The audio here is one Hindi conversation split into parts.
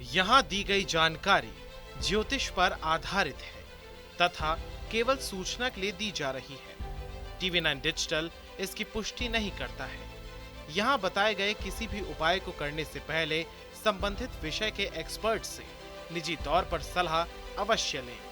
यहाँ दी गई जानकारी ज्योतिष पर आधारित है तथा केवल सूचना के लिए दी जा रही है। TV9 डिजिटल इसकी पुष्टि नहीं करता है। यहाँ बताए गए किसी भी उपाय को करने से पहले संबंधित विषय के एक्सपर्ट से निजी तौर पर सलाह अवश्य लें।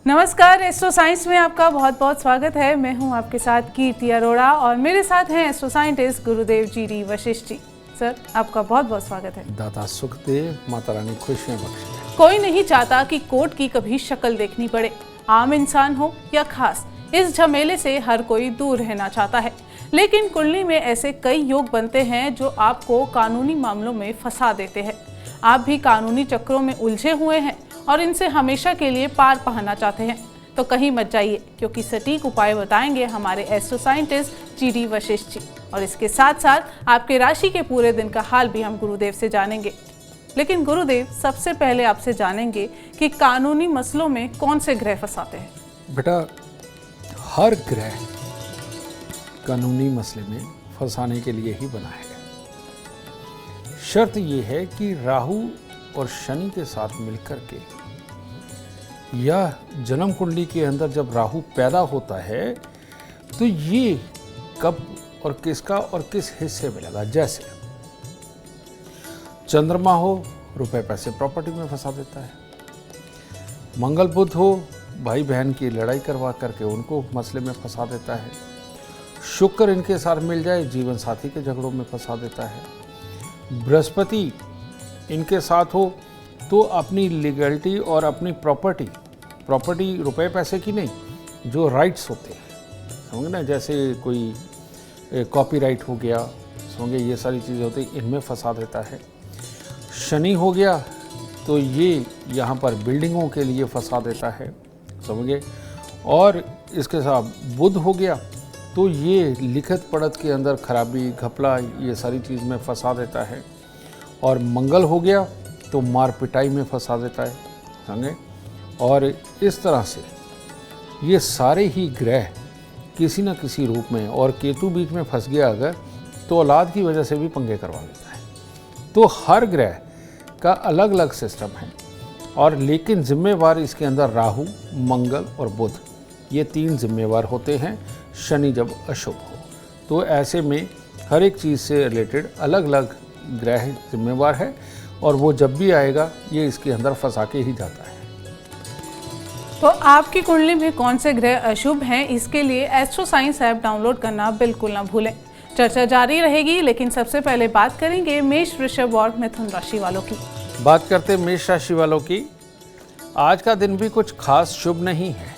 नमस्कार, एस्ट्रो साइंस में आपका बहुत बहुत स्वागत है। मैं हूं आपके साथ कीर्ति अरोड़ा और मेरे साथ हैं एस्ट्रो साइंटिस्ट गुरुदेव जी वशिष्ठ जी। सर, आपका बहुत बहुत स्वागत है। दाता सुख दे, माता रानी खुशियां बख्शे। कोई नहीं चाहता कि कोर्ट की कभी शक्ल देखनी पड़े। आम इंसान हो या खास, इस झमेले से हर कोई दूर रहना चाहता है। लेकिन कुंडली में ऐसे कई योग बनते हैं जो आपको कानूनी मामलों में फंसा देते हैं। आप भी कानूनी चक्रों में उलझे हुए हैं और इनसे हमेशा के लिए पार पाना चाहते हैं, तो कहीं मत जाइए, क्योंकि सटीक उपाय बताएंगे हमारे एस्ट्रो साइंटिस्ट जी वशिष्ठ जी। और इसके साथ साथ आपके राशि के पूरे दिन का हाल भी हम गुरुदेव से जानेंगे। लेकिन गुरुदेव, सबसे पहले आपसे जानेंगे कि कानूनी मसलों में कौन से ग्रह फंसाते हैं। बेटा, हर ग्रह कानूनी मसले में फंसाने के लिए ही बना है। शर्त यह है कि राहु और शनि के साथ मिलकर के, या जन्म कुंडली के अंदर जब राहु पैदा होता है तो ये कब और किसका और किस हिस्से में लगा। जैसे चंद्रमा हो, रुपए पैसे प्रॉपर्टी में फंसा देता है। मंगल बुध हो, भाई बहन की लड़ाई करवा करके उनको मसले में फंसा देता है। शुक्र इनके साथ मिल जाए, जीवन साथी के झगड़ों में फंसा देता है। बृहस्पति इनके साथ हो तो अपनी लीगलिटी और अपनी प्रॉपर्टी रुपए पैसे की नहीं, जो राइट्स होते हैं, समझे ना, जैसे कोई कॉपीराइट हो गया, समझे, ये सारी चीज़ें होती हैं, इनमें फंसा देता है। शनि हो गया तो ये यहाँ पर बिल्डिंगों के लिए फंसा देता है, समझे। और इसके साथ बुध हो गया तो ये लिखत पढ़त के अंदर खराबी, घपला, ये सारी चीज़ में फंसा देता है। और मंगल हो गया तो मार पिटाई में फंसा देता है, समझे। और इस तरह से ये सारे ही ग्रह किसी न किसी रूप में, और केतु बीच में फंस गया अगर, तो औलाद की वजह से भी पंगे करवा देता है। तो हर ग्रह का अलग अलग सिस्टम है, और लेकिन जिम्मेवार इसके अंदर राहु, मंगल और बुध, ये तीन जिम्मेवार होते हैं। शनि जब अशुभ हो तो ऐसे में हर एक चीज़ से रिलेटेड अलग अलग ग्रह जिम्मेवार है, और वो जब भी आएगा ये इसके अंदर फंसा के ही जाता है। तो आपकी कुंडली में कौन से ग्रह अशुभ हैं, इसके लिए एस्ट्रो साइंस ऐप डाउनलोड करना बिल्कुल ना भूलें। चर्चा जारी रहेगी, लेकिन सबसे पहले बात करेंगे मेष, वृषभ और मिथुन राशि वालों की। बात करते हैं मेष राशि वालों की। आज का दिन भी कुछ खास शुभ नहीं है।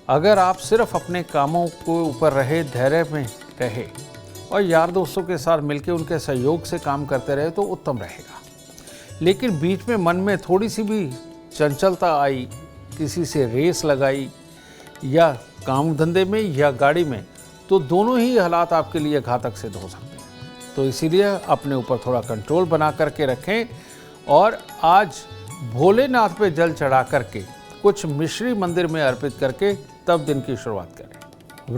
अगर आप सिर्फ अपने कामों को ऊपर रहे, धैर्य में रहे और यार दोस्तों के साथ मिलकर उनके सहयोग से काम करते रहे तो उत्तम रहेगा। लेकिन बीच में मन में थोड़ी सी भी चंचलता आई, किसी से रेस लगाई, या काम धंधे में या गाड़ी में, तो दोनों ही हालात आपके लिए घातक सिद्ध हो सकते हैं। तो इसीलिए अपने ऊपर थोड़ा कंट्रोल बना करके रखें, और आज भोलेनाथ पे जल चढ़ा करके कुछ मिश्री मंदिर में अर्पित करके तब दिन की शुरुआत करें।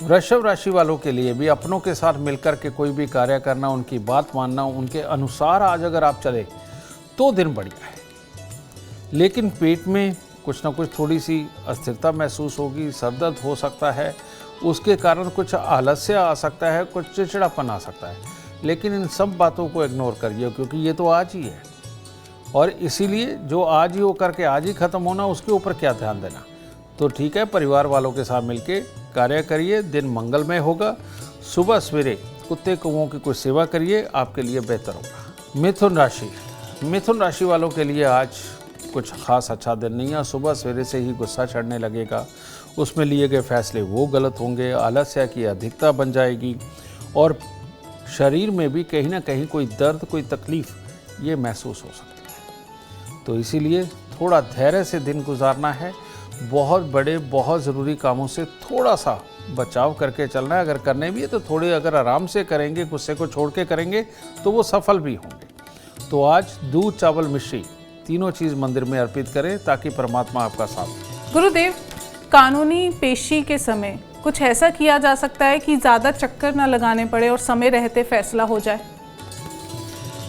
वृषभ राशि वालों के लिए भी अपनों के साथ मिलकर के कोई भी कार्य करना, उनकी बात मानना, उनके अनुसार आज अगर आप चले तो दिन बढ़िया है। लेकिन पेट में कुछ ना कुछ थोड़ी सी अस्थिरता महसूस होगी, सरदर्द हो सकता है, उसके कारण कुछ आलस्य आ सकता है, कुछ चिड़चिड़ापन आ सकता है। लेकिन इन सब बातों को इग्नोर करिए, क्योंकि ये तो आज ही है, और इसीलिए जो आज ही हो करके आज ही ख़त्म होना, उसके ऊपर क्या ध्यान देना। तो ठीक है, परिवार वालों के साथ मिलके कार्य करिए, दिन मंगलमय होगा। सुबह सवेरे कुत्ते कौवों की कुछ सेवा करिए, आपके लिए बेहतर होगा। मिथुन राशि वालों के लिए आज कुछ खास अच्छा दिन नहीं है। सुबह सवेरे से ही गुस्सा चढ़ने लगेगा, उसमें लिए गए फैसले वो गलत होंगे, आलस्य की अधिकता बन जाएगी, और शरीर में भी कहीं ना कहीं कोई दर्द, कोई तकलीफ ये महसूस हो सकती है। तो इसीलिए थोड़ा धैर्य से दिन गुजारना है। बहुत बड़े, बहुत ज़रूरी कामों से थोड़ा सा बचाव करके चलना है। अगर करने भी है तो थोड़े अगर आराम से करेंगे, गुस्से को छोड़ के करेंगे, तो वो सफल भी होंगे। तो आज दूध, चावल, मिश्री तीनों चीज़ मंदिर में अर्पित करें, ताकि परमात्मा आपका साथ दे। गुरुदेव, कानूनी पेशी के समय कुछ ऐसा किया जा सकता है कि ज़्यादा चक्कर न लगाने पड़े और समय रहते फैसला हो जाए?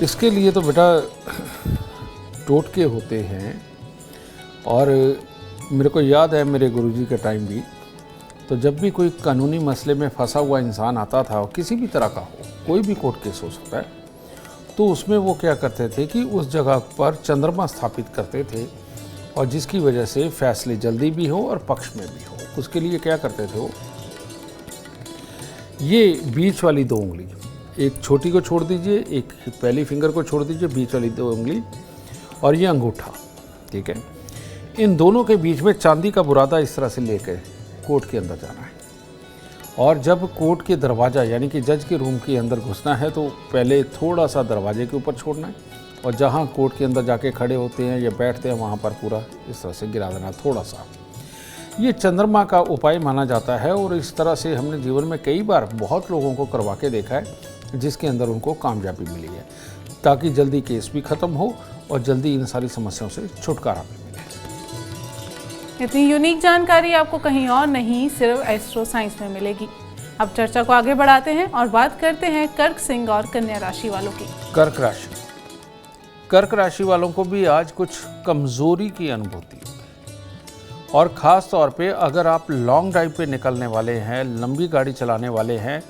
इसके लिए तो बेटा टोटके होते हैं, और मेरे को याद है मेरे गुरुजी के टाइम भी, तो जब भी कोई कानूनी मसले में फंसा हुआ इंसान आता था, और किसी भी तरह का हो, कोई भी कोर्ट केस हो सकता है, तो उसमें वो क्या करते थे कि उस जगह पर चंद्रमा स्थापित करते थे, और जिसकी वजह से फैसले जल्दी भी हो और पक्ष में भी हो। उसके लिए क्या करते थे वो, ये बीच वाली 2 उंगली, एक छोटी को छोड़ दीजिए, एक पहली फिंगर को छोड़ दीजिए, बीच वाली 2 उंगली और ये अंगूठा, ठीक है, इन दोनों के बीच में चांदी का बुरादा इस तरह से लेकर कोर्ट के अंदर जाना है। और जब कोर्ट के दरवाज़ा यानी कि जज के रूम के अंदर घुसना है, तो पहले थोड़ा सा दरवाजे के ऊपर छोड़ना है, और जहाँ कोर्ट के अंदर जाके खड़े होते हैं या बैठते हैं वहाँ पर पूरा इस तरह से गिरा देना थोड़ा सा। ये चंद्रमा का उपाय माना जाता है, और इस तरह से हमने जीवन में कई बार बहुत लोगों को करवा के देखा है, जिसके अंदर उनको कामयाबी मिली है, ताकि जल्दी केस भी ख़त्म हो और जल्दी इन सारी समस्याओं से छुटकारा भी मिले। इतनी यूनिक जानकारी आपको कहीं और नहीं, सिर्फ एस्ट्रो साइंस में मिलेगी। अब चर्चा को आगे बढ़ाते हैं और बात करते हैं कर्क, सिंह और कन्या राशि वालों की। कर्क राशि, कर्क राशि वालों को भी आज कुछ कमज़ोरी की अनुभूति होगी, और ख़ास तौर पे अगर आप लॉन्ग ड्राइव पे निकलने वाले हैं, लंबी गाड़ी चलाने वाले हैं,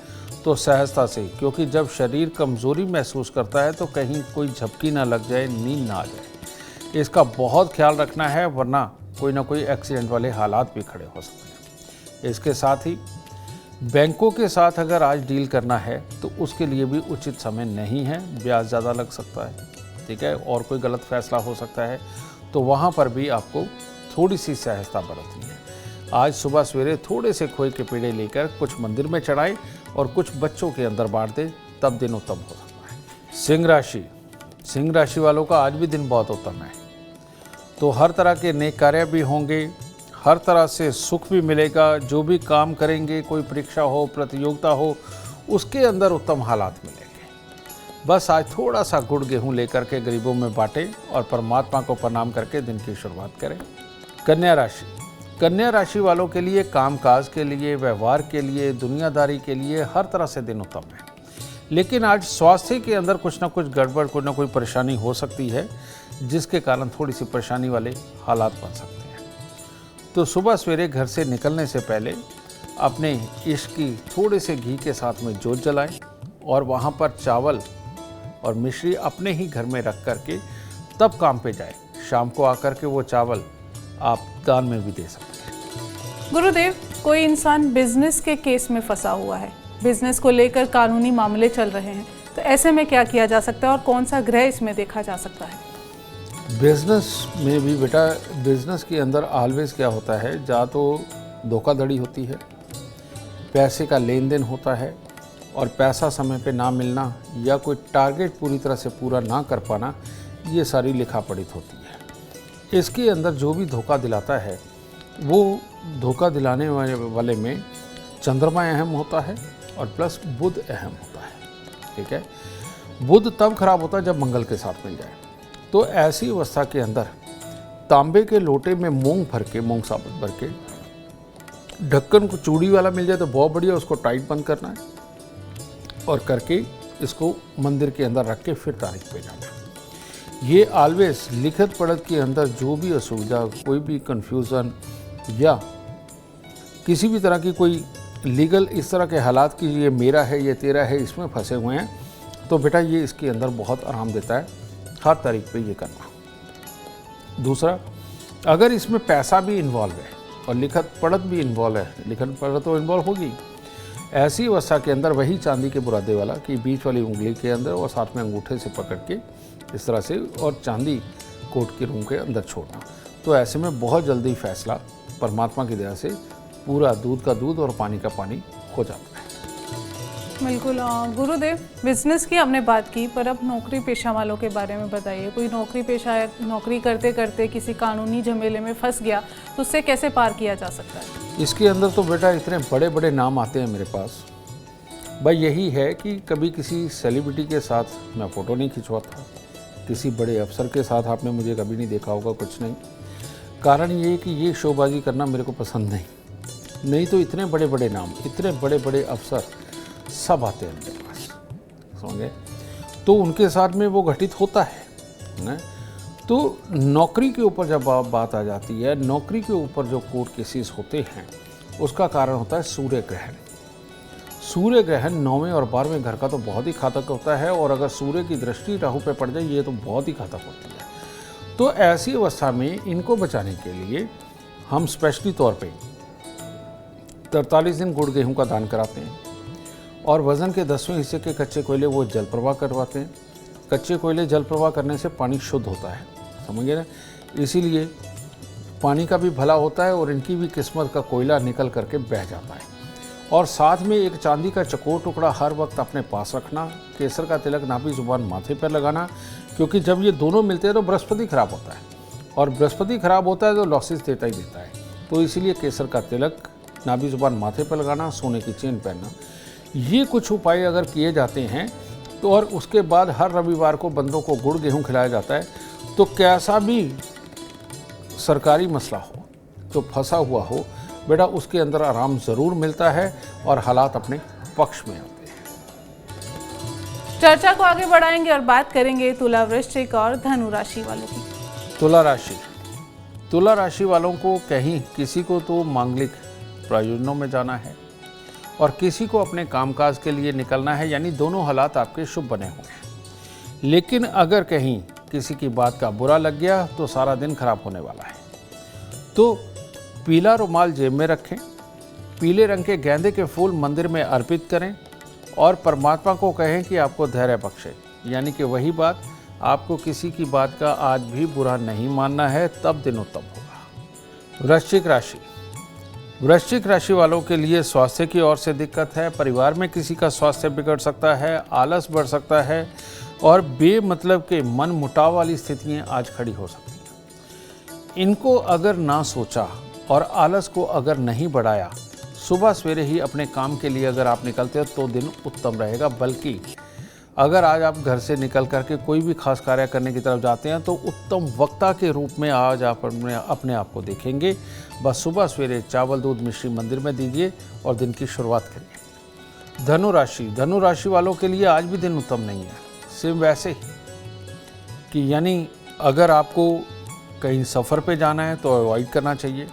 तो सहजता से, क्योंकि जब शरीर कमज़ोरी महसूस करता है तो कहीं कोई झपकी ना लग जाए, नींद ना आ जाए, इसका बहुत ख्याल रखना है, वरना कोई ना कोई एक्सीडेंट वाले हालात भी खड़े हो सकते हैं। इसके साथ ही बैंकों के साथ अगर आज डील करना है तो उसके लिए भी उचित समय नहीं है, ब्याज ज़्यादा लग सकता है, ठीक है, और कोई गलत फैसला हो सकता है, तो वहाँ पर भी आपको थोड़ी सी सहजता बरतनी है। आज सुबह सवेरे थोड़े से खोए के पेड़े लेकर कुछ मंदिर में चढ़ाएं और कुछ बच्चों के अंदर बांट दें, तब दिन उत्तम हो सकता है। सिंह राशि, सिंह राशि वालों का आज भी दिन बहुत उत्तम है, तो हर तरह के नेक कार्य भी होंगे, हर तरह से सुख भी मिलेगा। जो भी काम करेंगे, कोई परीक्षा हो, प्रतियोगिता हो, उसके अंदर उत्तम हालात मिलेंगे। बस आज थोड़ा सा गुड़ गेहूँ लेकर के गरीबों में बांटें और परमात्मा को प्रणाम करके दिन की शुरुआत करें। कन्या राशि, कन्या राशि वालों के लिए कामकाज के लिए, व्यवहार के लिए, दुनियादारी के लिए हर तरह से दिन उत्तम है, लेकिन आज स्वास्थ्य के अंदर कुछ ना कुछ गड़बड़, कुछ ना कोई परेशानी हो सकती है, जिसके कारण थोड़ी सी परेशानी वाले हालात बन सकते हैं। तो सुबह सवेरे घर से निकलने से पहले अपने इश्क की थोड़े से घी के साथ में जोत जलाएं, और वहाँ पर चावल और मिश्री अपने ही घर में रख करके तब काम पे जाए। शाम को आकर के वो चावल आप दान में भी दे सकते हैं। गुरुदेव, कोई इंसान बिजनेस के केस में फंसा हुआ है, बिजनेस को लेकर कानूनी मामले चल रहे हैं, तो ऐसे में क्या किया जा सकता है और कौन सा ग्रह इसमें देखा जा सकता है? बिजनेस में भी बेटा, बिजनेस के अंदर ऑलवेज क्या होता है, या तो धोखाधड़ी होती है, पैसे का लेन देन होता है, और पैसा समय पे ना मिलना, या कोई टारगेट पूरी तरह से पूरा ना कर पाना, ये सारी लिखा पढ़ित होती है। इसके अंदर जो भी धोखा दिलाता है, वो धोखा दिलाने वाले में चंद्रमा अहम होता है और प्लस बुध अहम होता है, ठीक है। बुध तब खराब होता है जब मंगल के साथ मिल जाए। तो ऐसी अवस्था के अंदर तांबे के लोटे में मूंग भर के, मूंग साबुत भर के, ढक्कन को चूड़ी वाला मिल जाए तो बहुत बढ़िया, उसको टाइट बंद करना है और करके इसको मंदिर के अंदर रख के फिर तारीख पे जाना है। ये ऑलवेज लिखत पढ़त के अंदर जो भी असुविधा, कोई भी कन्फ्यूज़न या किसी भी तरह की कोई लीगल इस तरह के हालात कि ये मेरा है, ये तेरा है, इसमें फंसे हुए हैं, तो बेटा ये इसके अंदर बहुत आराम देता है हर तारीख पे ये करना। दूसरा, अगर इसमें पैसा भी इन्वॉल्व है और लिखत पढ़त भी इन्वॉल्व है, लिखत पढ़त तो इन्वॉल्व होगी, ऐसी अवस्था के अंदर वही चांदी के बुरादे वाला कि बीच वाली उंगली के अंदर और साथ में अंगूठे से पकड़ के इस तरह से, और चांदी कोर्ट के रूम के अंदर छोड़ना। तो ऐसे में बहुत जल्दी फैसला परमात्मा की दया से पूरा दूध का दूध और पानी का पानी हो जाता है। बिल्कुल। गुरुदेव, बिजनेस की हमने बात की, पर अब नौकरी पेशा वालों के बारे में बताइए। कोई नौकरी पेशा नौकरी करते करते किसी कानूनी झमेले में फंस गया, तो उससे कैसे पार किया जा सकता है? इसके अंदर तो बेटा इतने बड़े बड़े नाम आते हैं मेरे पास। भाई यही है कि कभी किसी सेलिब्रिटी के साथ मैं फ़ोटो नहीं खिंचवाता, किसी बड़े अफसर के साथ आपने मुझे कभी नहीं देखा होगा, कुछ नहीं। कारण ये कि ये शोबाजी करना मेरे को पसंद नहीं तो इतने बड़े बड़े नाम, इतने बड़े बड़े अफसर सब आते हैं मेरे पास, समझे। तो उनके साथ में वो घटित होता है। तो नौकरी के ऊपर जब बात आ जाती है, नौकरी के ऊपर जो कोर्ट केसेस होते हैं उसका कारण होता है सूर्य ग्रहण। सूर्य ग्रहण 9वें और 12वें घर का तो बहुत ही घातक होता है, और अगर सूर्य की दृष्टि राहु पे पड़ जाए ये तो बहुत ही घातक होती है। तो ऐसी अवस्था में इनको बचाने के लिए हम स्पेशली तौर पे 43 दिन गुड़ गेहूं का दान कराते हैं, और वज़न के 10वें हिस्से के कच्चे कोयले वो जल प्रवाह करवाते हैं। कच्चे कोयले जल प्रवाह करने से पानी शुद्ध होता है, समझिए ना। इसीलिए पानी का भी भला होता है और इनकी भी किस्मत का कोयला निकल करके बह जाता है। और साथ में एक चांदी का चकोर टुकड़ा हर वक्त अपने पास रखना, केसर का तिलक नाभि जुबान माथे पर लगाना, क्योंकि जब ये दोनों मिलते हैं तो बृहस्पति खराब होता है, और बृहस्पति खराब होता है तो लॉसेस देता ही देता है। तो इसीलिए केसर का तिलक नाभि जुबान माथे पर लगाना, सोने की चेन पहनना, ये कुछ उपाय अगर किए जाते हैं तो, और उसके बाद हर रविवार को बंदों को गुड़ गेहूँ खिलाया जाता है, तो कैसा भी सरकारी मसला हो, जो फंसा हुआ हो, बेटा उसके अंदर आराम ज़रूर मिलता है और हालात अपने पक्ष में आते हैं। चर्चा को आगे बढ़ाएंगे और बात करेंगे तुला, वृश्चिक और धनु राशि वालों की। तुला राशि वालों को कहीं किसी को तो मांगलिक प्रयोजनों में जाना है और किसी को अपने कामकाज के लिए निकलना है, यानी दोनों हालात आपके शुभ बने हुए हैं। लेकिन अगर कहीं किसी की बात का बुरा लग गया तो सारा दिन खराब होने वाला है। तो पीला रुमाल जेब में रखें, पीले रंग के गेंदे के फूल मंदिर में अर्पित करें और परमात्मा को कहें कि आपको धैर्य बख्शे, यानी कि वही बात, आपको किसी की बात का आज भी बुरा नहीं मानना है, तब दिन उत्तम होगा। वृश्चिक राशि वालों के लिए स्वास्थ्य की ओर से दिक्कत है, परिवार में किसी का स्वास्थ्य बिगड़ सकता है, आलस बढ़ सकता है और बेमतलब के मन मुटाव वाली स्थितियाँ आज खड़ी हो सकती हैं। इनको अगर ना सोचा और आलस को अगर नहीं बढ़ाया, सुबह सवेरे ही अपने काम के लिए अगर आप निकलते हो तो दिन उत्तम रहेगा। बल्कि अगर आज आप घर से निकल करके कोई भी खास कार्य करने की तरफ जाते हैं तो उत्तम वक्ता के रूप में आज आप अपने आप को देखेंगे। बस सुबह सवेरे चावल दूध मिश्री मंदिर में दीजिए और दिन की शुरुआत करिए। धनु राशि वालों के लिए आज भी दिन उत्तम नहीं है, सिर्फ वैसे ही कि यानी अगर आपको कहीं सफ़र पे जाना है तो अवॉइड करना चाहिए,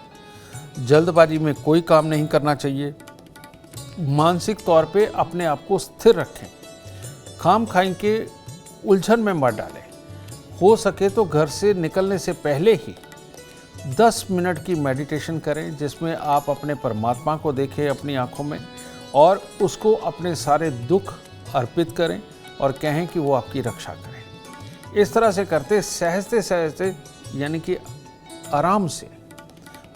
जल्दबाजी में कोई काम नहीं करना चाहिए, मानसिक तौर पे अपने आप को स्थिर रखें, खाम खाई के उलझन में मत डालें। हो सके तो घर से निकलने से पहले ही 10 मिनट की मेडिटेशन करें, जिसमें आप अपने परमात्मा को देखें अपनी आंखों में और उसको अपने सारे दुख अर्पित करें और कहें कि वो आपकी रक्षा करें। इस तरह से करते सहजते यानी कि आराम से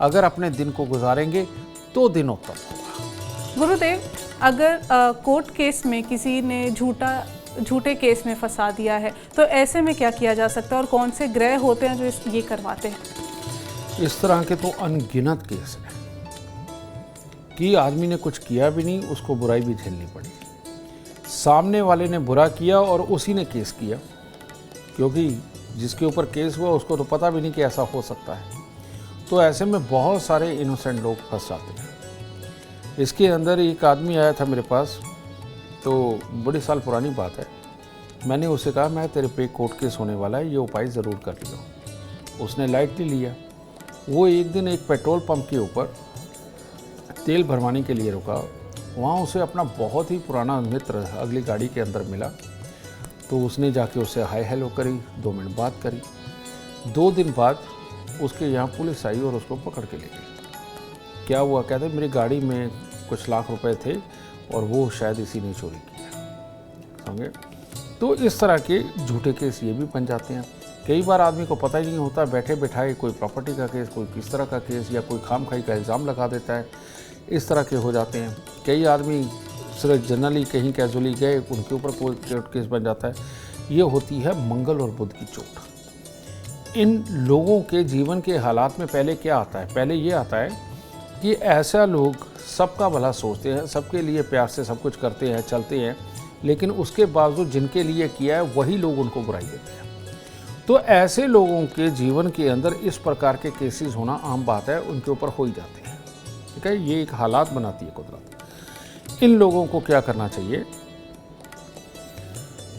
अगर अपने दिन को गुजारेंगे तो दिन उत्तम होगा। गुरुदेव, अगर कोर्ट केस में किसी ने झूठे केस में फंसा दिया है तो ऐसे में क्या किया जा सकता है और कौन से ग्रह होते हैं जो ये करवाते हैं? इस तरह के तो अनगिनत केस हैं कि आदमी ने कुछ किया भी नहीं, उसको बुराई भी झेलनी पड़ी। सामने वाले ने बुरा किया और उसी ने केस किया, क्योंकि जिसके ऊपर केस हुआ उसको तो पता भी नहीं कि ऐसा हो सकता है। तो ऐसे में बहुत सारे इनोसेंट लोग फंस जाते हैं। इसके अंदर एक आदमी आया था मेरे पास, तो बड़ी साल पुरानी बात है। मैंने उससे कहा, मैं तेरे पे कोर्ट केस होने वाला है, ये उपाय ज़रूर कर लियो। उसने लाइटली लिया। वो एक दिन एक पेट्रोल पंप के ऊपर तेल भरवाने के लिए रुका। वहाँ उसे अपना बहुत ही पुराना मित्र अगली गाड़ी के अंदर मिला। तो उसने जाके उससे हाय हेलो करी, 2 मिनट बात करी। 2 दिन बाद उसके यहाँ पुलिस आई और उसको पकड़ के ले गई। क्या हुआ? कहते मेरी गाड़ी में कुछ लाख रुपए थे और वो शायद इसी ने चोरी किया, समझे। तो इस तरह के झूठे केस ये भी बन जाते हैं। कई बार आदमी को पता ही नहीं होता, बैठे बैठाए कोई प्रॉपर्टी का केस, कोई किस तरह का केस या कोई खाम खाई का इल्ज़ाम लगा देता है, इस तरह के हो जाते हैं। कई आदमी सिर्फ जनरली कहीं कैजुअली गए, उनके ऊपर कोई कोर्ट केस बन जाता है। ये होती है मंगल और बुध की चोट। इन लोगों के जीवन के हालात में पहले क्या आता है? पहले ये आता है कि ऐसा लोग सबका भला सोचते हैं, सबके लिए प्यार से सब कुछ करते हैं, चलते हैं, लेकिन उसके बावजूद जिनके लिए किया है वही लोग उनको बुराई देते हैं। तो ऐसे लोगों के जीवन के अंदर इस प्रकार के केसेस होना आम बात है, उनके ऊपर हो ही जाते हैं। ठीक है, ये एक हालात बनाती है कुदरत। इन लोगों को क्या करना चाहिए,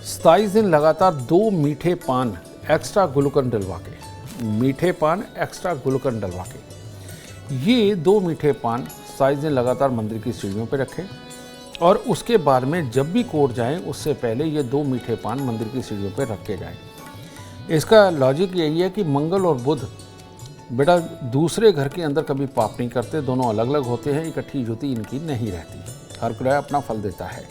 27 दिन लगातार 2 मीठे पान एक्स्ट्रा ग्लूकन डलवा के, मीठे पान एक्स्ट्रा ग्लूकन डलवा के, ये 2 मीठे पान 27 दिन लगातार मंदिर की सीढ़ियों पे रखें और उसके बाद में जब भी कोर्ट जाएं उससे पहले ये 2 मीठे पान मंदिर की सीढ़ियों पे रख के जाएं। इसका लॉजिक यही है कि मंगल और बुध बेटा दूसरे घर के अंदर कभी पाप नहीं करते, दोनों अलग अलग होते हैं, इकट्ठी युति इनकी नहीं रहती, हर ग्रह अपना फल देता है।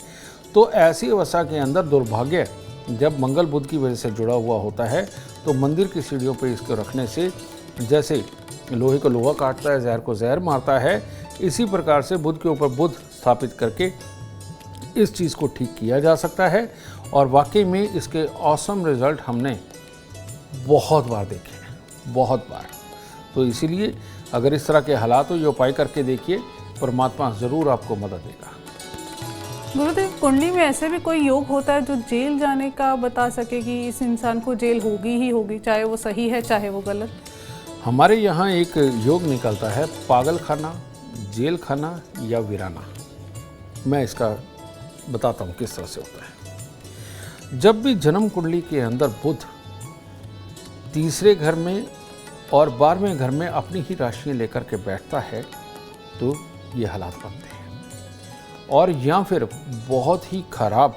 तो ऐसी अवस्था के अंदर दुर्भाग्य जब मंगल बुध की वजह से जुड़ा हुआ होता है तो मंदिर की सीढ़ियों पर इसको रखने से जैसे लोहे को लोहा काटता है, जहर को जहर मारता है, इसी प्रकार से बुध के ऊपर बुध स्थापित करके इस चीज़ को ठीक किया जा सकता है। और वाकई में इसके ऑसम रिजल्ट हमने बहुत बार देखे हैं, बहुत बार। तो इसीलिए अगर इस तरह के हालात हो ये उपाय करके देखिए, परमात्मा ज़रूर आपको मदद देगा। गुरुदेव, कुंडली में ऐसे भी कोई योग होता है जो जेल जाने का बता सके कि इस इंसान को जेल होगी ही होगी, चाहे वो सही है चाहे वो गलत? हमारे यहाँ एक योग निकलता है, पागल खाना, जेल खाना या वीराना। मैं इसका बताता हूँ किस तरह से होता है। जब भी जन्म कुंडली के अंदर बुध तीसरे घर में और 12वें घर में अपनी ही राशियाँ लेकर के बैठता है तो ये हालात बनते हैं। और या फिर बहुत ही खराब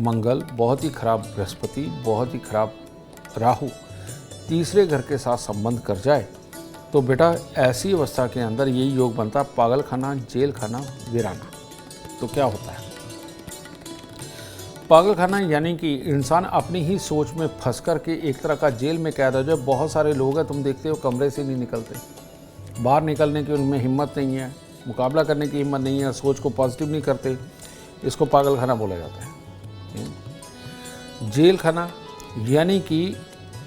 मंगल, बहुत ही खराब बृहस्पति, बहुत ही खराब राहु तीसरे घर के साथ संबंध कर जाए तो बेटा ऐसी अवस्था के अंदर यही योग बनता है, पागल खाना, जेल खाना, वीराना। तो क्या होता है पागल खाना, यानी कि इंसान अपनी ही सोच में फंस कर के एक तरह का जेल में कैद हो जाए। बहुत सारे लोग हैं, तुम देखते हो कमरे से नहीं निकलते, बाहर निकलने की उनमें हिम्मत नहीं है, मुकाबला करने की हिम्मत नहीं है, सोच को पॉजिटिव नहीं करते, इसको पागल खाना बोला जाता है। जेल खाना यानी कि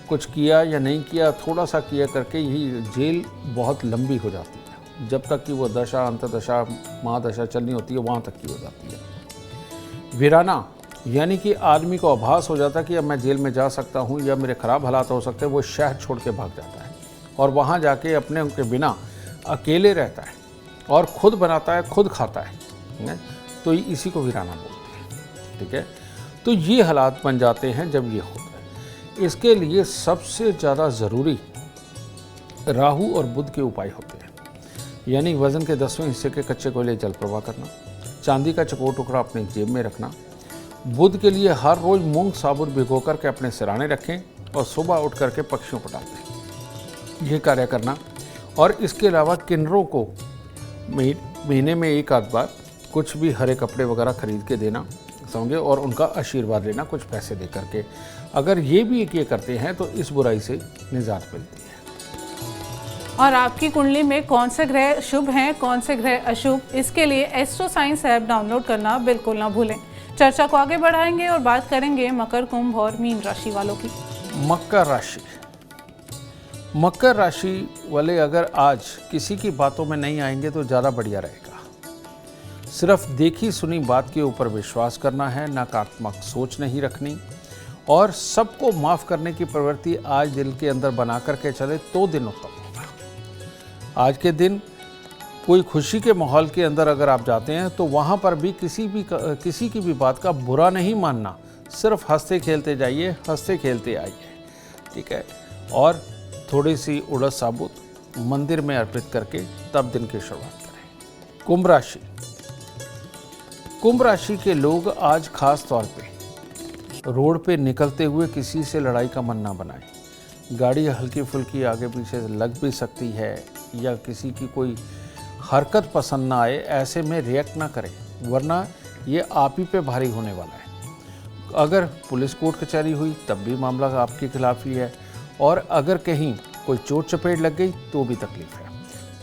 कुछ किया या नहीं किया, थोड़ा सा किया करके यही जेल बहुत लंबी हो जाती है, जब तक कि वो दशा, अंतदशा, महादशा चलनी होती है वहाँ तक की हो जाती है। वीराना यानी कि आदमी को आभास हो जाता है कि अब मैं जेल में जा सकता हूँ या मेरे खराब हालात हो सकते हैं, वो शहर छोड़ के भाग जाता है और वहाँ जाके अपने उनके बिना अकेले रहता है और खुद बनाता है, खुद खाता है। तो इसी को वीराना बोलते हैं। ठीक है, तो ये हालात बन जाते हैं जब ये होता है। इसके लिए सबसे ज़्यादा ज़रूरी राहु और बुध के उपाय होते हैं, यानी वज़न के 10वें हिस्से के कच्चे कोयले जल प्रवाह करना, चांदी का चकोर टुकड़ा अपने जेब में रखना, बुध के लिए हर रोज़ मूंग साबुत भिगो करके अपने सिराने रखें और सुबह उठ करके पक्षियों पर डालते हैं, ये कार्य करना। और इसके अलावा किन्नरों को महीने में एक आध बार कुछ भी हरे कपड़े वगैरह खरीद के देना, समझे, और उनका आशीर्वाद लेना कुछ पैसे दे करके। अगर ये भी एक ये करते हैं तो इस बुराई से निजात मिलती है। और आपकी कुंडली में कौन से ग्रह शुभ हैं, कौन से ग्रह अशुभ, इसके लिए एस्ट्रो साइंस ऐप डाउनलोड करना बिल्कुल ना भूलें। चर्चा को आगे बढ़ाएंगे और बात करेंगे मकर, कुंभ और मीन राशि वालों की। मकर राशि, मकर राशि वाले अगर आज किसी की बातों में नहीं आएंगे तो ज़्यादा बढ़िया रहेगा। सिर्फ देखी सुनी बात के ऊपर विश्वास करना है, नकारात्मक सोच नहीं रखनी और सबको माफ़ करने की प्रवृत्ति आज दिल के अंदर बना करके चले तो दिन उत्तम होगा। आज के दिन कोई खुशी के माहौल के अंदर अगर आप जाते हैं तो वहाँ पर भी किसी की भी बात का बुरा नहीं मानना, सिर्फ हंसते खेलते जाइए, हंसते खेलते आइए। ठीक है, और थोड़ी सी उड़द साबुत मंदिर में अर्पित करके तब दिन की शुरुआत करें। कुंभ राशि, कुंभ राशि के लोग आज खास तौर पे रोड पे निकलते हुए किसी से लड़ाई का मन ना बनाएं। गाड़ी हल्की फुल्की आगे पीछे लग भी सकती है या किसी की कोई हरकत पसंद ना आए, ऐसे में रिएक्ट ना करें, वरना ये आप ही पे भारी होने वाला है। अगर पुलिस कोर्ट कचहरी हुई तब भी मामला आपके खिलाफ ही है, और अगर कहीं कोई चोट चपेट लग गई तो भी तकलीफ है।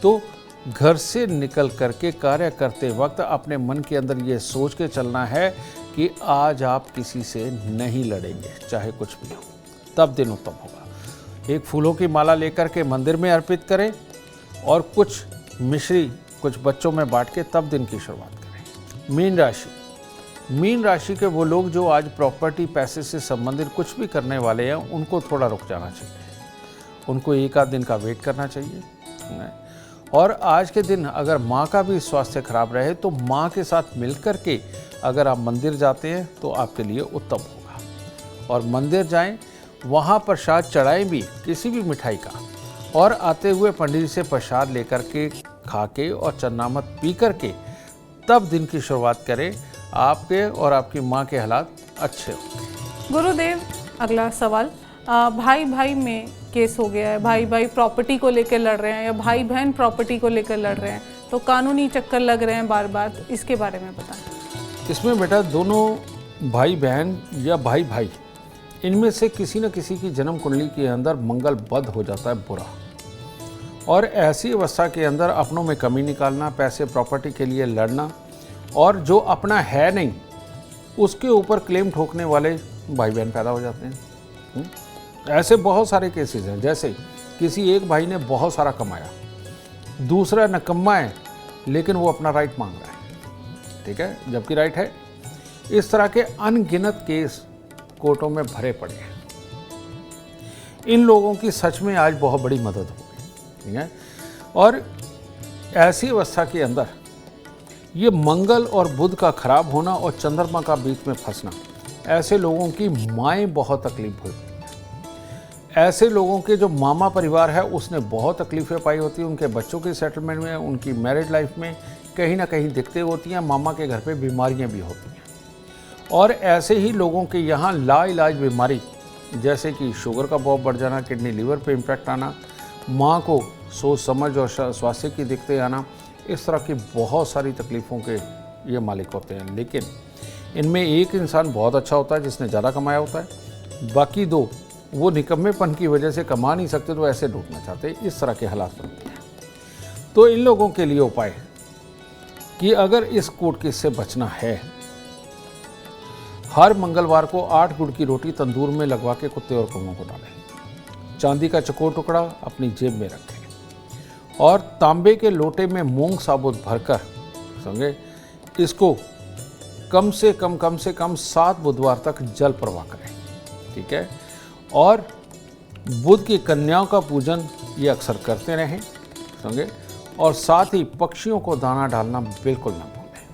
तो घर से निकल करके कार्य करते वक्त अपने मन के अंदर ये सोच के चलना है कि आज आप किसी से नहीं लड़ेंगे, चाहे कुछ भी हो, तब दिन उत्तम होगा। एक फूलों की माला लेकर के मंदिर में अर्पित करें और कुछ मिश्री कुछ बच्चों में बांट के तब दिन की शुरुआत करें। मीन राशि, मीन राशि के वो लोग जो आज प्रॉपर्टी पैसे से संबंधित कुछ भी करने वाले हैं, उनको थोड़ा रुक जाना चाहिए, उनको एक आध दिन का वेट करना चाहिए। और आज के दिन अगर माँ का भी स्वास्थ्य खराब रहे तो माँ के साथ मिलकर के अगर आप मंदिर जाते हैं तो आपके लिए उत्तम होगा। और मंदिर जाएं, वहाँ प्रसाद चढ़ाएं भी, किसी भी मिठाई का, और आते हुए पंडित जी से प्रसाद लेकर के खा के और चन्नामत पी कर के तब दिन की शुरुआत करें। आपके और आपकी माँ के हालात अच्छे होंगे। गुरुदेव, अगला सवाल, भाई भाई में केस हो गया है, भाई भाई प्रॉपर्टी को लेकर लड़ रहे हैं या भाई बहन प्रॉपर्टी को लेकर लड़ रहे हैं, तो कानूनी चक्कर लग रहे हैं बार बार, तो इसके बारे में बताएं। इसमें बेटा दोनों भाई बहन या भाई भाई, इनमें से किसी न किसी की जन्म कुंडली के अंदर मंगल बद हो जाता है बुरा, और ऐसी अवस्था के अंदर अपनों में कमी निकालना, पैसे प्रॉपर्टी के लिए लड़ना, और जो अपना है नहीं उसके ऊपर क्लेम ठोकने वाले भाई बहन पैदा हो जाते हैं। ऐसे बहुत सारे केसेस हैं। जैसे किसी एक भाई ने बहुत सारा कमाया, दूसरा नकम्मा है लेकिन वो अपना राइट मांग रहा है, ठीक है, जबकि राइट है। इस तरह के अनगिनत केस कोर्टों में भरे पड़े हैं। इन लोगों की सच में आज बहुत बड़ी मदद होगी, ठीक है। और ऐसी अवस्था के अंदर ये मंगल और बुध का खराब होना और चंद्रमा का बीच में फंसना, ऐसे लोगों की माएँ बहुत तकलीफ हुई। ऐसे लोगों के जो मामा परिवार है उसने बहुत तकलीफ़ें पाई होती हैं, उनके बच्चों की सेटलमेंट में, उनकी मैरिड लाइफ में कहीं ना कहीं दिक्कतें होती हैं, मामा के घर पे बीमारियां भी होती हैं। और ऐसे ही लोगों के यहाँ लाइलाज बीमारी, जैसे कि शुगर का बहुत बढ़ जाना, किडनी लिवर पे इम्पैक्ट आना, माँ को सोच समझ और स्वास्थ्य की दिक्कतें आना, इस तरह की बहुत सारी तकलीफ़ों के ये मालिक होते हैं। लेकिन इनमें एक इंसान बहुत अच्छा होता है जिसने ज़्यादा कमाया होता है, बाकी दो वो निकम्मेपन की वजह से कमा नहीं सकते तो ऐसे लूटना चाहते, इस तरह के हालात बनते हैं। तो इन लोगों के लिए उपाय कि अगर इस कोर्ट केस से बचना है, हर मंगलवार को 8 गुड़ की रोटी तंदूर में लगवा के कुत्ते और कौवों को डालें, चांदी का चकोर टुकड़ा अपनी जेब में रखें, और तांबे के लोटे में मूंग साबुत भरकर, समझे, इसको कम से कम 7 बुधवार तक जल प्रवाह करें, ठीक है। और बुध की कन्याओं का पूजन ये अक्सर करते रहें, समझे, और साथ ही पक्षियों को दाना डालना बिल्कुल ना भूलें,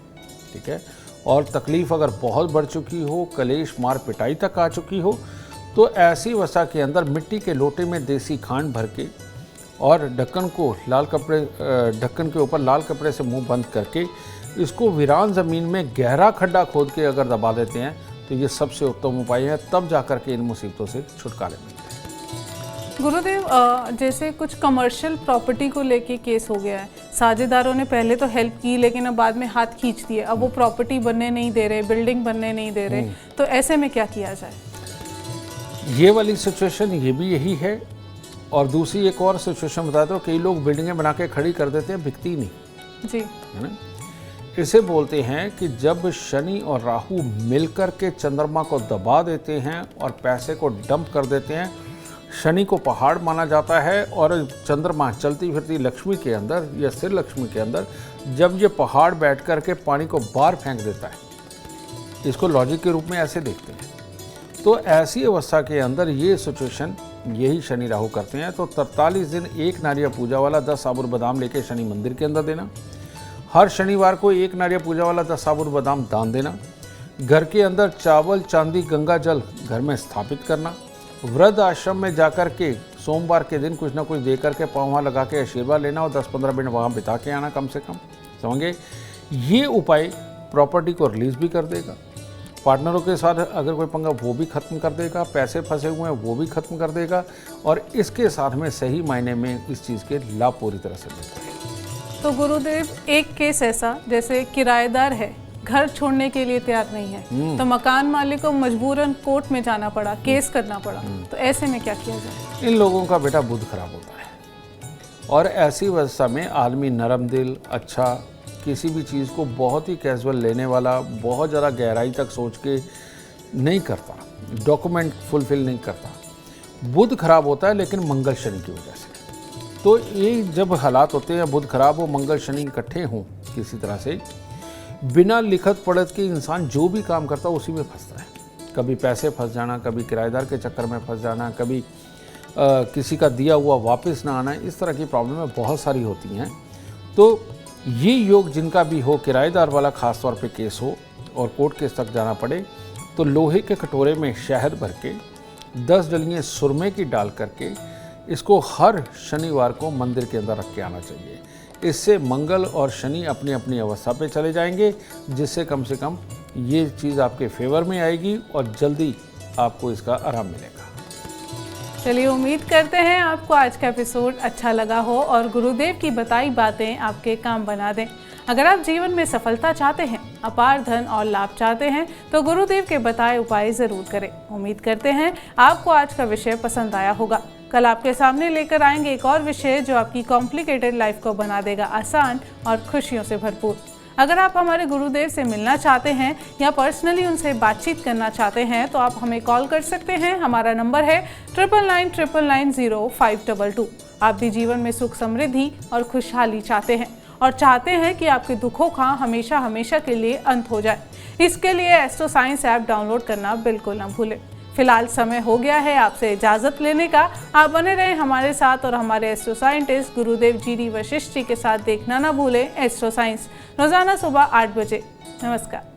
ठीक है। और तकलीफ़ अगर बहुत बढ़ चुकी हो, कलेश मार पिटाई तक आ चुकी हो, तो ऐसी अवस्था के अंदर मिट्टी के लोटे में देसी खांड भर के और ढक्कन के ऊपर लाल कपड़े से मुंह बंद करके इसको वीरान ज़मीन में गहरा खड्डा खोद के अगर दबा देते हैं तो ये सबसे उत्तम उपाय है, तब जाकर के इन मुसीबतों से छुटकारे मिलते हैं। गुरुदेव, जैसे कुछ कमर्शियल प्रॉपर्टी को लेके केस हो गया है, साझेदारों ने पहले तो हेल्प की लेकिन अब बाद में हाथ खींच दिए, अब वो प्रॉपर्टी बनने नहीं दे रहे, बिल्डिंग बनने नहीं दे रहे, तो ऐसे में क्या किया जाए? ये वाली सिचुएशन ये भी यही है। और दूसरी एक और सिचुएशन बता दो, कई लोग बिल्डिंगें बना के खड़ी कर देते हैं, बिकती नहीं जी, है ना। इसे बोलते हैं कि जब शनि और राहु मिलकर के चंद्रमा को दबा देते हैं और पैसे को डंप कर देते हैं। शनि को पहाड़ माना जाता है और चंद्रमा चलती फिरती लक्ष्मी के अंदर या स्थिर लक्ष्मी के अंदर जब ये पहाड़ बैठ कर के पानी को बाहर फेंक देता है, इसको लॉजिक के रूप में ऐसे देखते हैं। तो ऐसी अवस्था के अंदर ये सिचुएशन यही शनि राहु करते हैं। तो 43 दिन एक नारियल पूजा वाला 10 साबुत बादाम लेके शनि मंदिर के अंदर देना, हर शनिवार को एक नारियल पूजा वाला 10 साबुत बादाम दान देना, घर के अंदर चावल चांदी गंगा जल घर में स्थापित करना, वृद्ध आश्रम में जाकर के सोमवार के दिन कुछ ना कुछ दे करके पाँव लगा के आशीर्वाद लेना और 10-15 मिनट वहाँ बिता के आना कम से कम, समझे। ये उपाय प्रॉपर्टी को रिलीज भी कर देगा, पार्टनरों के साथ अगर कोई पंगा वो भी खत्म कर देगा, पैसे फंसे हुए हैं वो भी खत्म कर देगा, और इसके साथ में सही मायने में इस चीज़ के लाभ पूरी तरह से मिलता है। तो गुरुदेव, एक केस ऐसा जैसे किराएदार है, घर छोड़ने के लिए तैयार नहीं है, तो मकान मालिक को मजबूरन कोर्ट में जाना पड़ा, केस करना पड़ा, तो ऐसे में क्या किया जाए? इन लोगों का बेटा बुध खराब होता है, और ऐसी अवस्था में आदमी नरम दिल, अच्छा, किसी भी चीज़ को बहुत ही कैजुअल लेने वाला, बहुत ज़्यादा गहराई तक सोच के नहीं करता, डॉक्यूमेंट फुलफिल नहीं करता। बुध खराब होता है लेकिन मंगल शनि की वजह से। तो ये जब हालात होते हैं बुध खराब हो, मंगल शनि इकट्ठे हों किसी तरह से, बिना लिखत पढ़त के इंसान जो भी काम करता है उसी में फंसता है। कभी पैसे फंस जाना, कभी किराएदार के चक्कर में फंस जाना, कभी किसी का दिया हुआ वापस ना आना, इस तरह की प्रॉब्लमें बहुत सारी होती हैं। तो ये योग जिनका भी हो, किराएदार वाला ख़ास तौर पे केस हो और कोर्ट केस तक जाना पड़े, तो लोहे के कटोरे में शहद भर के 10 डलियाँ सुरमे की डाल करके इसको हर शनिवार को मंदिर के अंदर रख के आना चाहिए। इससे मंगल और शनि अपनी अपनी अवस्था पे चले जाएंगे, जिससे कम से कम ये चीज़ आपके फेवर में आएगी और जल्दी आपको इसका आराम मिलेगा। चलिए, उम्मीद करते हैं आपको आज का एपिसोड अच्छा लगा हो और गुरुदेव की बताई बातें आपके काम बना दें। अगर आप जीवन में सफलता चाहते हैं, अपार धन और लाभ चाहते हैं, तो गुरुदेव के बताए उपाय जरूर करें। उम्मीद करते हैं आपको आज का विषय पसंद आया होगा। कल आपके सामने लेकर आएंगे एक और विषय जो आपकी कॉम्प्लिकेटेड लाइफ को बना देगा आसान और खुशियों से भरपूर। अगर आप हमारे गुरुदेव से मिलना चाहते हैं या पर्सनली उनसे बातचीत करना चाहते हैं तो आप हमें कॉल कर सकते हैं। हमारा नंबर है 9999900522। आप भी जीवन में सुख, समृद्धि और खुशहाली चाहते हैं और चाहते हैं कि आपके दुखों का हमेशा हमेशा के लिए अंत हो जाए। इसके लिए एस्ट्रो साइंस ऐप डाउनलोड करना बिल्कुल ना भूलें। फिलहाल समय हो गया है आपसे इजाज़त लेने का। आप बने रहें हमारे साथ और हमारे एस्ट्रो साइंटिस्ट गुरुदेव GD वशिष्ठ जी के साथ देखना ना भूलें एस्ट्रो साइंस, रोज़ाना सुबह 8 बजे। नमस्कार।